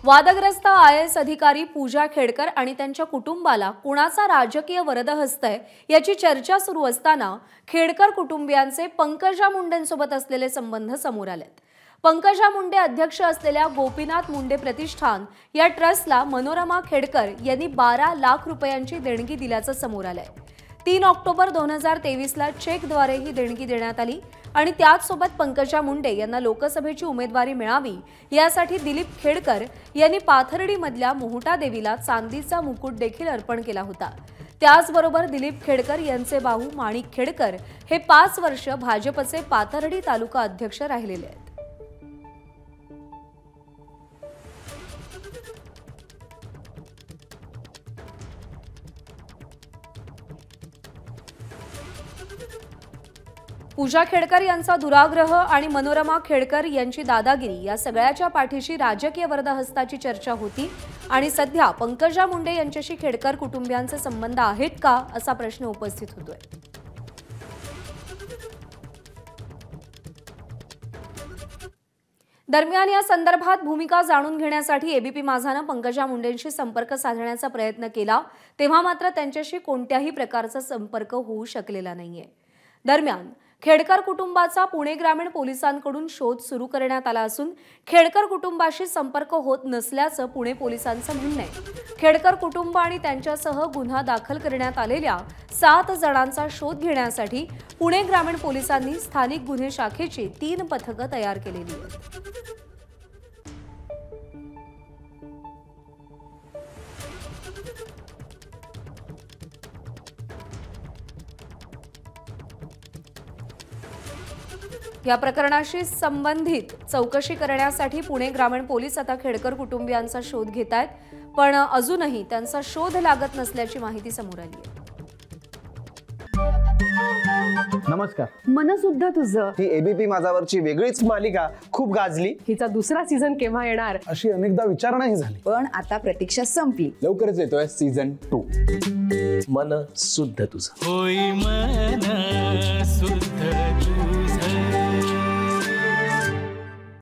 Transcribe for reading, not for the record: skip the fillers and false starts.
वादग्रस्त IAS अधिकारी पूजा खेडकर आणि त्यांच्या कुटुंबाला कुणाचा राजकीय वरदहस्त आहे याची चर्चा सुरू असताना खेडकर कुटुंबियांचे पंकजा मुंडेंसोबत असलेले संबंध समोर आलेत। पंकजा मुंडे अध्यक्ष असलेल्या गोपीनाथ मुंडे प्रतिष्ठान या ट्रस्टला मनोरमा खेडकर यांनी 12 लाख रुपयांची देणगी दिल्याचं समोर आलंय। 3 ऑक्टोबर 2023 ला चेकद्वारे ही देणगी देण्यात आली आणि त्याचसोबत पंकजा मुंडे यांना लोकसभेची उमेदवारी मिळावी यासाठी दिलीप खेडकर यांनी पाथर्डीमधल्या मोहटा देवीला चांदीचा मुकुट देखील अर्पण केला होता। त्याचबरोबर दिलीप खेडकर यांचे भाऊ माणिक खेडकर हे 5 वर्ष भाजपचे पाथर्डी तालुका अध्यक्ष राहिलेले आहेत। पूजा खेडकर यांचा दुराग्रह आणि मनोरमा खेडकर यांची दादागिरी या सगळ्याच्या पाठीशी राजकीय वरदहस्ताची चर्चा होती आणि सध्या पंकजा मुंडे यांच्याशी खेडकर कुटुंबियांचे संबंध आहेत का असा प्रश्न उपस्थित होतोय। दरम्यान या संदर्भात भूमिका जाणून घेण्यासाठी एबीपी माझाने पंकजा मुंडेंशी संपर्क साधण्याचा प्रयत्न केला, तेव्हा मात्र त्यांच्याशी कोणत्याही प्रकारचा संपर्क होऊ शकलेला नाहीये। दरम्यान खेडकर कुटुंबाचा पुणे ग्रामीण पोलिसांकडून शोध सुरू करण्यात आला असून खेडकर कुटुंबाशी संपर्क होत नसल्याचं पुणे पोलिसांचं म्हणणं आहे। खेडकर कुटुंब आणि त्यांच्यासह गुन्हा दाखल करण्यात आलेल्या 7 जणांचा शोध घेण्यासाठी पुणे ग्रामीण पोलिसांनी स्थानिक गुन्हे शाखेची 3 पथकं तयार केलेली आहेत। या प्रकरणाशी संबंधित चौकशी करण्यासाठी पुणे ग्रामीण पोलीस आता खेडकर कुटुंबियांचा शोध घेत आहेत, पण अजूनही त्यांचा शोध लागत नसल्याची माहिती समोर आली आहे। नमस्कार। मन सुद्धा तुझं ही एबीपी माझावरची वेगळीच मालिका खूप गाजली। हिचा दुसरा सीझन केव्हा येणार अशी अनेकदा विचारणा झाली, पण आता प्रतीक्षा संपली। लवकरच येतोय सीझन 2। मन सुद्धा तुझं होई मन सुद्धा तुझं।